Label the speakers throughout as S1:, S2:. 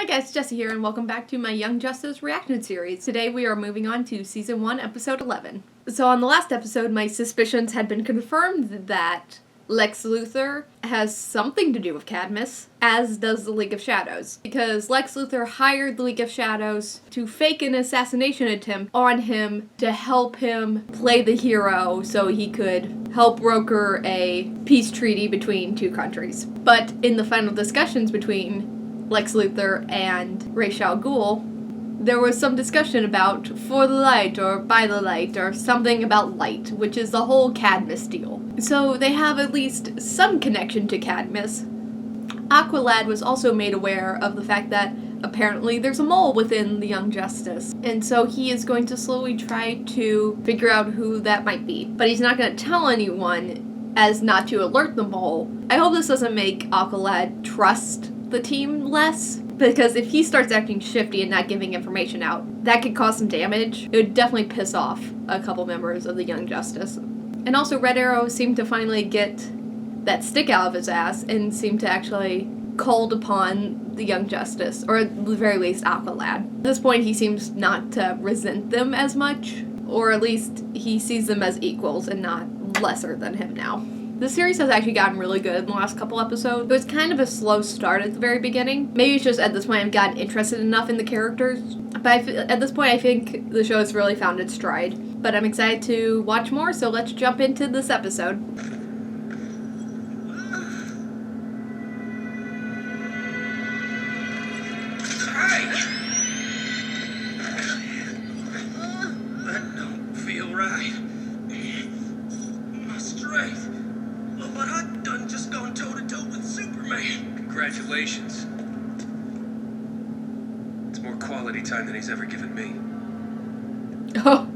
S1: guys, Jesse here, and welcome back to my Young Justice reaction series. Today we are moving on to Season 1, Episode 11. So on the last episode, my suspicions had been confirmed that Lex Luthor has something to do with Cadmus, as does the League of Shadows. Because Lex Luthor hired the League of Shadows to fake an assassination attempt on him to help him play the hero so he could help broker a peace treaty between two countries. But in the final discussions between Lex Luthor and Ra's al Ghul, there was some discussion about for the light or by the light or something about light, which is the whole Cadmus deal. So they have at least some connection to Cadmus. Aqualad was also made aware of the fact that apparently there's a mole within the Young Justice, and so he is going to slowly try to figure out who that might be. But he's not going to tell anyone as not to alert the mole. I hope this doesn't make Aqualad trust the team less, because if he starts acting shifty and not giving information out, that could cause some damage. It would definitely piss off a couple members of the Young Justice. And also Red Arrow seemed to finally get that stick out of his ass and seemed to actually called upon the Young Justice, or at the very least Aqualad. At this point he seems not to resent them as much, or at least he sees them as equals and not lesser than him now. The series has actually gotten really good in the last couple episodes. It was kind of a slow start at the very beginning. Maybe it's just at this point I've gotten interested enough in the characters. But at this point I think the show has really found its stride. But I'm excited to watch more, so let's jump into this episode.
S2: That don't feel right. My strength. But I done just gone toe-to-toe with Superman.
S3: Congratulations. It's more quality time than he's ever given me.
S1: Oh.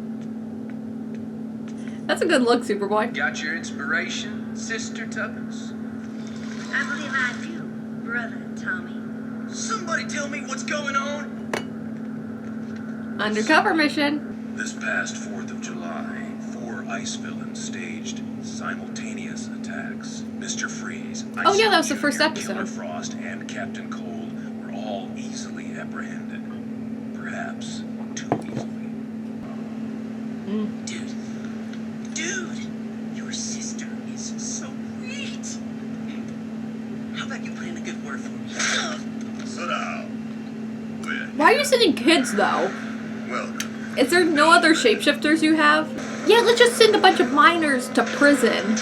S1: That's a good look, Superboy.
S3: Got your inspiration, Sister Tubbins?
S4: I believe I do, Brother Tommy.
S2: Somebody tell me what's going on.
S1: Undercover mission.
S5: This past 4th of July, 4 ice villains staged simultaneous attacks. Mr. Freeze,
S1: Oh yeah, that was the
S5: Jr.,
S1: first
S5: Killer
S1: episode.
S5: Frost, and Captain Cold were all easily apprehended. Perhaps too easily.
S2: Dude, your sister is so great. How about you put in a good word for me?
S5: Sit down.
S1: Why are you sending kids, though?
S5: Welcome.
S1: Is there no other shapeshifters you have? Yeah, let's just send a bunch of minors to prison.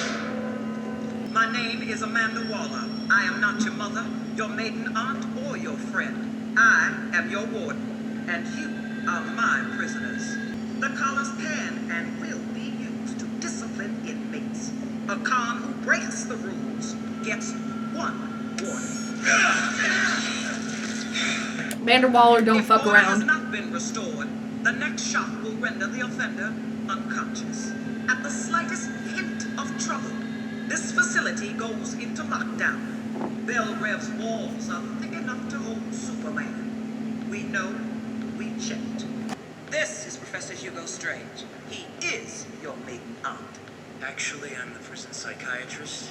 S2: My name is Amanda Waller. I am not your mother, your maiden aunt, or your friend. I am your warden, and you are my prisoners. The collars can and will be used to discipline inmates. A con who breaks the rules gets 1 warning.
S1: Vanderwaller, don't fuck
S2: If order has
S1: around.
S2: not been restored, the next shock will render the offender unconscious. At the slightest hint of trouble, this facility goes into lockdown. Bell Rev's walls are thick enough to hold Superman. We know, we checked. This is Professor Hugo Strange. He is your maiden aunt.
S3: Actually, I'm the prison psychiatrist,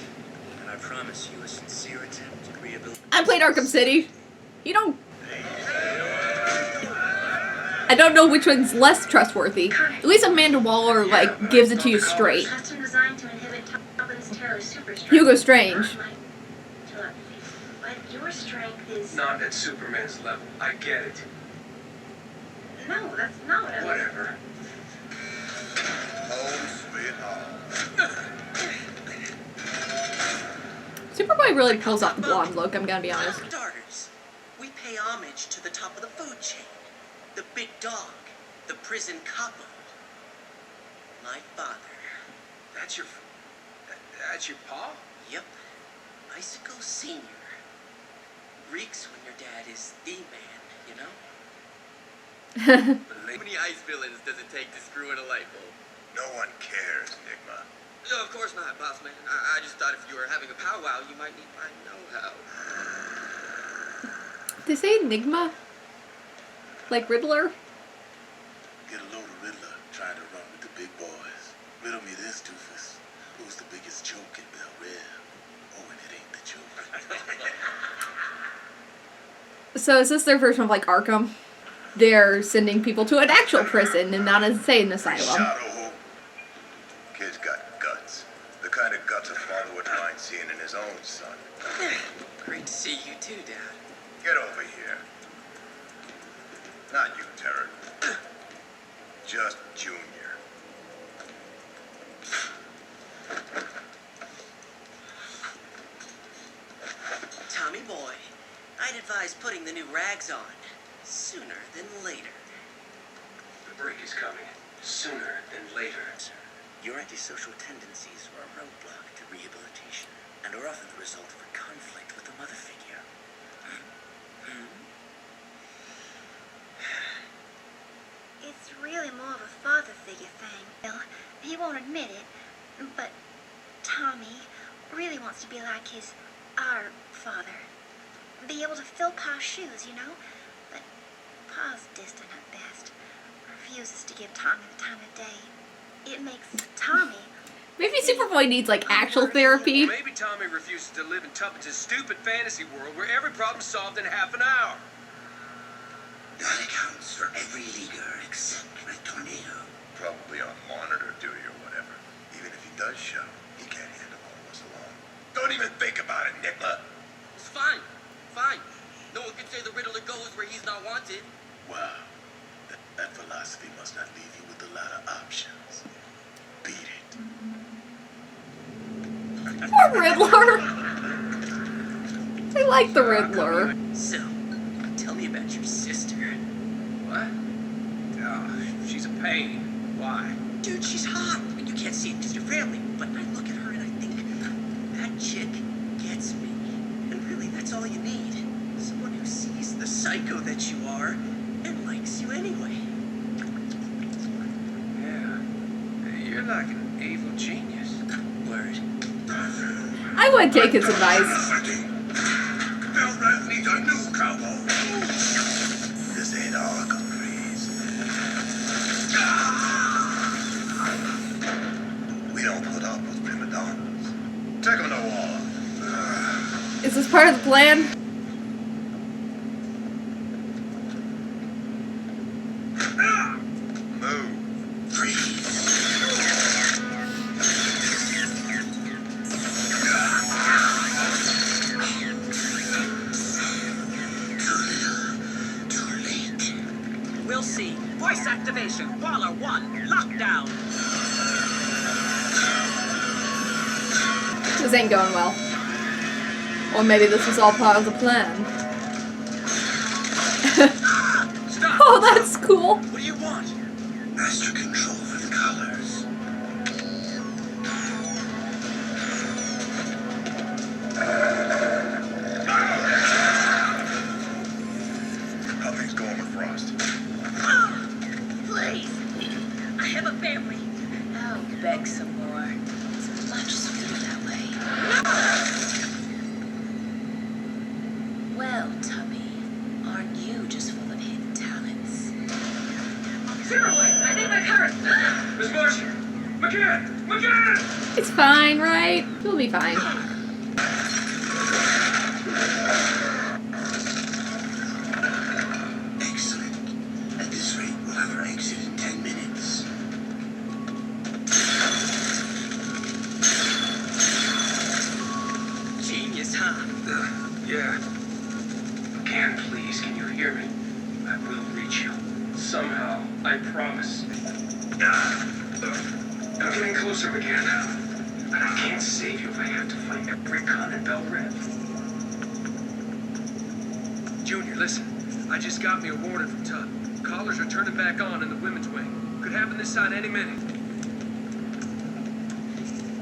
S3: and I promise you a sincere attempt at rehabilitation.
S1: I played Arkham City. You don't... I don't know which one's less trustworthy. At least Amanda Waller, like, gives it to you straight.
S4: Custom designed to inhibit Toppin's terror super strength.
S1: Hugo Strange.
S4: But your strength is...
S3: Not at Superman's level. I get it.
S4: No, that's not what I mean.
S3: Whatever.
S1: Superboy really pulls off the blonde look, I'm gonna be honest.
S2: Starters, we pay homage to the top of the food chain. The big dog, the prison capo. My father.
S3: That's your pa?
S2: Yep. Icicle Senior. Reeks when your dad is the man, you know?
S3: How many ice villains does it take to screw in a light bulb?
S5: No one cares, Enigma.
S6: No, of course not, boss man. I just thought if you were having a powwow, you might need my know-how.
S1: Did they say Enigma? Like Riddler?
S5: Get a load of Riddler trying to run with the big boys. Riddle me this, doofus. Who's the biggest joke in Bel Rev? Oh, and it ain't the joke.
S1: So is this their version of like Arkham? They're sending people to an actual prison and not an insane asylum.
S5: Shadowhook. Kid's got guts. The kind of guts a father would mind seeing in his own son.
S6: Great to see you too, Dad.
S5: Get over here. Not you, Terran. Just Junior.
S7: Tommy boy, I'd advise putting the new rags on sooner than later.
S3: The break is coming. Sooner than later.
S7: Your antisocial tendencies are a roadblock to rehabilitation and are often the result of a conflict with the mother figure.
S4: It's really more of a father figure thing. Well, he won't admit it, but Tommy really wants to be like our father. Be able to fill Pa's shoes, you know? But Pa's distant at best. Refuses to give Tommy the time of day. It makes Tommy...
S1: Maybe Superboy needs like actual therapy.
S3: Maybe Tommy refuses to live in Tuppence' stupid fantasy world where every problem's solved in half an hour.
S5: That accounts for every leaguer except Red Tornado. Probably on monitor duty or whatever. Even if he does show, he can't handle all of us alone. Don't even think about it, Nicola.
S6: It's fine. Fine. No one can say the Riddler goes where he's not wanted.
S5: Wow. That philosophy must not leave you with a lot of options. Beat it.
S1: Poor Riddler. I like the Riddler.
S7: So, tell me about your sister.
S3: What? Oh, she's a pain. Why?
S7: Dude, she's hot. You can't see it because you're family, but I look at her and I think, that chick gets me. And really, that's all you need. Someone who sees the psycho that you are and likes you anyway.
S3: Yeah. You're like an evil genius.
S7: Word.
S1: I would take his advice.
S5: Belrath needs a new cowboy. This ain't Arkham freeze. We don't put up with prima donnas. Take them to war.
S1: Is this part of the plan?
S5: Move. Freeze. Too late.
S2: We'll see. Voice activation. Waller 1. Lockdown.
S1: This ain't going well. Or maybe this was all part of the plan.
S3: Stop!
S1: Oh, that's cool.
S3: What do you want?
S5: Master control for the colors. How things going with Frost?
S4: Please! I have a family.
S7: I'll beg some more. It's much sweeter that way. Well, Tubby, aren't you just full of hidden talents?
S4: Superboy, I think my car...
S3: Miss Marsh! McCann! McCann!
S1: It's fine, right? You'll be fine.
S5: Excellent. At this rate, we'll have our exit in 10 minutes.
S7: Genius, huh?
S3: Yeah. McCann, please, can you hear me? I will reach you. Somehow, I promise. I'm getting closer, McCann. But I can't save you if I have to fight every con in Belrath. Junior, listen. I just got me a warning from Tut. Callers are turning back on in the women's wing. Could happen this side any minute.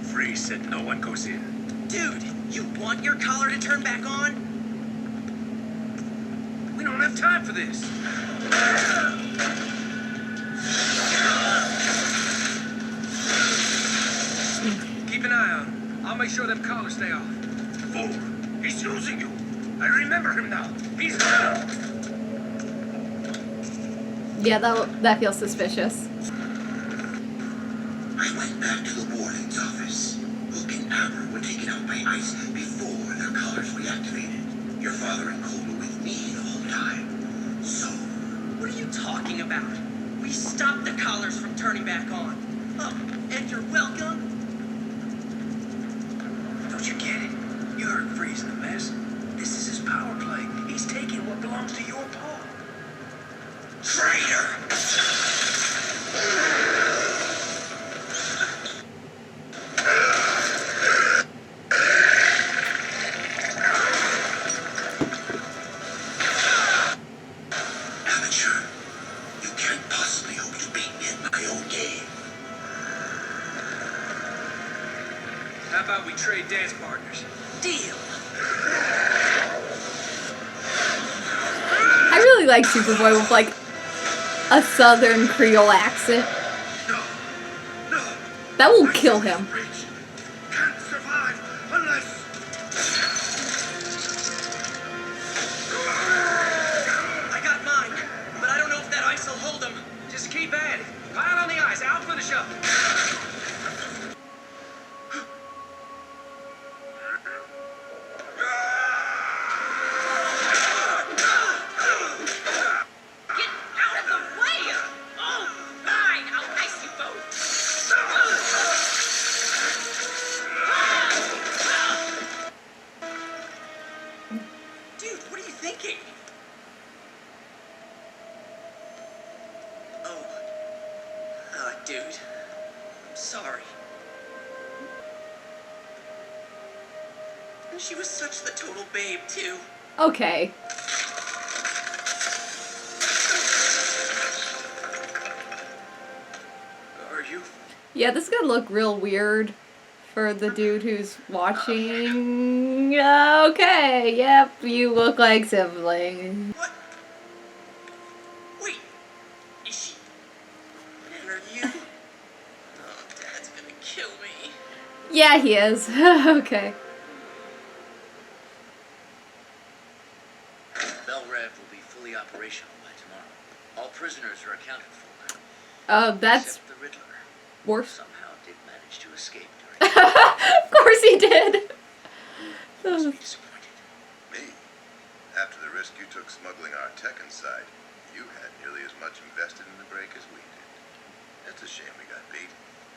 S3: Freeze said no one goes in.
S7: Dude, you want your collar to turn back on?
S3: We don't have time for this. Keep an eye on him. I'll make sure them collars stay off. Fool! He's using you. I remember him now. He's around.
S1: Yeah, that feels suspicious.
S5: I went back to the warden's office. Hook and Abner taken out by ice before their collars reactivated. Your father and Cole were with me the whole
S7: about? We stopped the collars from turning back on. Oh, and you're welcome.
S3: Don't you get it? You heard Freeze in the mess. This is his power play. He's taking what belongs to your paw.
S5: Traitor! Amateur, you can't possibly hope to beat me at my own game.
S3: How about we trade dance partners?
S7: Deal.
S1: I really like Superboy with like a Southern Creole accent.
S3: No. No.
S1: That will kill him.
S3: Rich can't survive unless...
S7: I got mine, but I don't know if that ice will hold him.
S3: Just keep at it. Pile on the ice. I'll finish up.
S7: Get out of the way! Oh, fine. I'll ice you both. Dude, what are you thinking? Oh. Dude. I'm sorry. And she was such the total babe, too.
S1: Okay.
S3: Are you?
S1: Yeah, this is gonna look real weird for the dude who's watching. Okay, yep, you look like siblings.
S7: What? Wait. Is she? And are you? Oh, Dad's gonna kill me.
S1: Yeah, he is. Okay.
S8: Bell Rev will be fully operational by tomorrow. All prisoners are accounted for.
S1: Oh, that's
S8: Except the Riddler.
S1: worse.
S8: Somehow did manage to escape during
S1: Of course he did.
S8: must be disappointed.
S5: Me? After the risk you took smuggling our tech inside, you had nearly as much invested in the break as we did. It's a shame we got beat,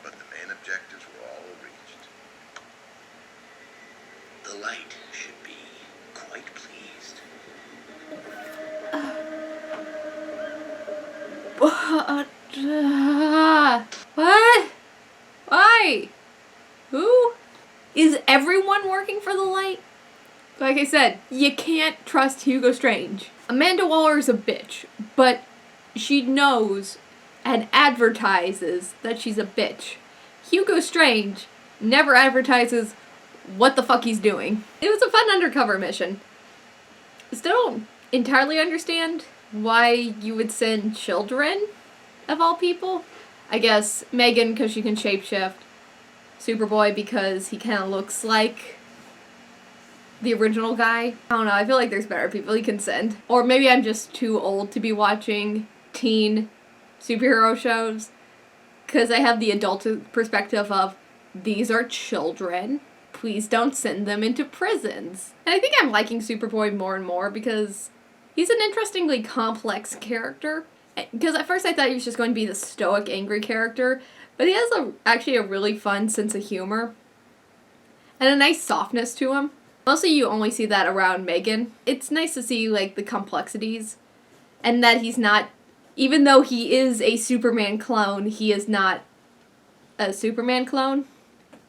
S5: but the main objectives were all reached.
S8: The light should be quite pleased.
S1: What? Why? Who? Is everyone working for the light? Like I said, you can't trust Hugo Strange. Amanda Waller is a bitch, but she knows and advertises that she's a bitch. Hugo Strange never advertises what the fuck he's doing. It was a fun undercover mission. Still don't entirely understand why you would send children, of all people. I guess Megan because she can shapeshift. Superboy because he kind of looks like the original guy. I don't know, I feel like there's better people you can send. Or maybe I'm just too old to be watching teen superhero shows. Because I have the adult perspective of, these are children. Please don't send them into prisons. And I think I'm liking Superboy more and more because he's an interestingly complex character. Because at first I thought he was just going to be the stoic, angry character. But he has actually a really fun sense of humor. And a nice softness to him. Mostly you only see that around Megan. It's nice to see, like, the complexities. And that he's not, even though he is a Superman clone, he is not a Superman clone.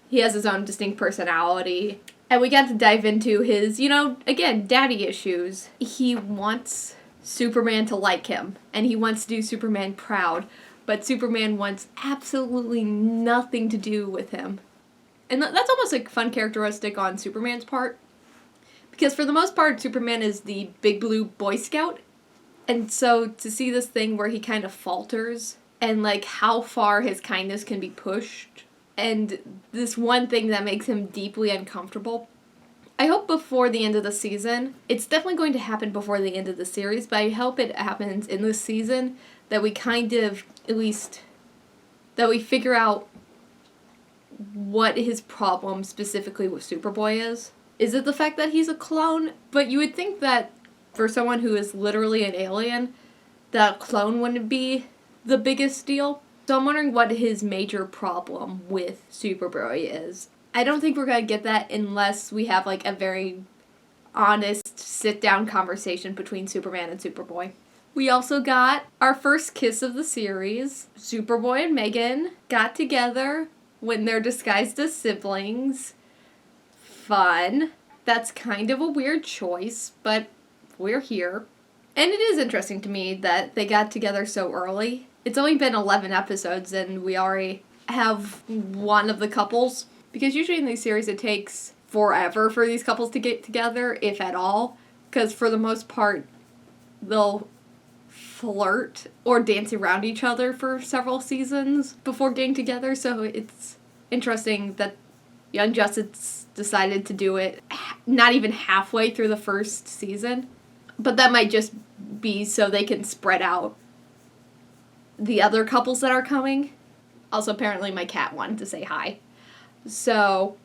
S1: He has his own distinct personality. And we got to dive into his, again, daddy issues. He wants Superman to like him. And he wants to do Superman proud. But Superman wants absolutely nothing to do with him. And that's almost like a fun characteristic on Superman's part. Because for the most part, Superman is the big blue Boy Scout. And so to see this thing where he kind of falters and like how far his kindness can be pushed and this one thing that makes him deeply uncomfortable. I hope before the end of the season, it's definitely going to happen before the end of the series, but I hope it happens in this season that we kind of, at least, that we figure out what his problem specifically with Superboy is. Is it the fact that he's a clone? But you would think that for someone who is literally an alien, the clone wouldn't be the biggest deal. So I'm wondering what his major problem with Superboy is. I don't think we're going to get that unless we have like a very honest sit-down conversation between Superman and Superboy. We also got our first kiss of the series. Superboy and Megan got together when they're disguised as siblings. Fun. That's kind of a weird choice, but we're here. And it is interesting to me that they got together so early. It's only been 11 episodes and we already have one of the couples. Because usually in these series it takes forever for these couples to get together, if at all. Because for the most part, they'll flirt or dance around each other for several seasons before getting together. So it's interesting that Young Justice decided to do it not even halfway through the first season. But that might just be so they can spread out the other couples that are coming. Also, apparently my cat wanted to say hi. So,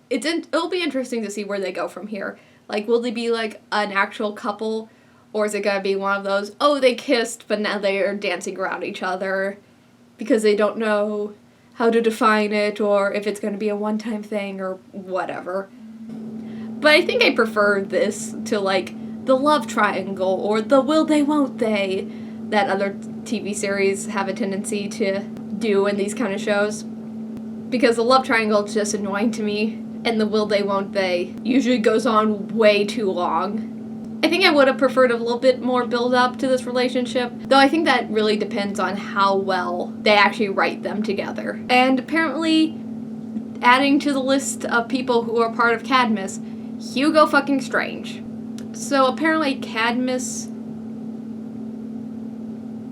S1: it'll be interesting to see where they go from here. Like, will they be like an actual couple? Or is it going to be one of those, oh, they kissed, but now they are dancing around each other because they don't know how to define it, or if it's going to be a one-time thing, or whatever. But I think I prefer this to, like, the love triangle, or the will they, won't they, that other TV series have a tendency to do in these kind of shows. Because the love triangle is just annoying to me, and the will they, won't they usually goes on way too long. I think I would have preferred a little bit more build up to this relationship, though I think that really depends on how well they actually write them together. And apparently, adding to the list of people who are part of Cadmus, Hugo fucking Strange. So apparently Cadmus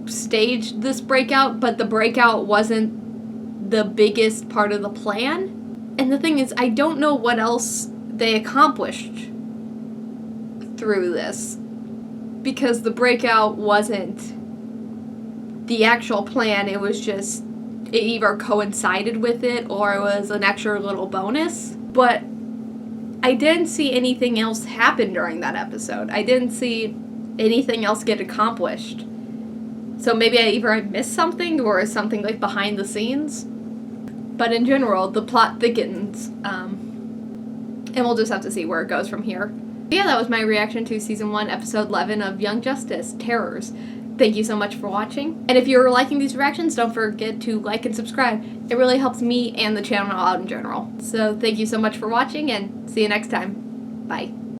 S1: staged this breakout, but the breakout wasn't the biggest part of the plan. And the thing is, I don't know what else they accomplished through this, because the breakout wasn't the actual plan. It was just, it either coincided with it or it was an extra little bonus. But I didn't see anything else happen during that episode. I didn't see anything else get accomplished. So maybe I missed something, or something like behind the scenes. But in general, the plot thickens, and we'll just have to see where it goes from here. Yeah, that was my reaction to Season 1, Episode 11 of Young Justice, Terrors. Thank you so much for watching. And if you're liking these reactions, don't forget to like and subscribe. It really helps me and the channel out in general. So thank you so much for watching, and see you next time. Bye.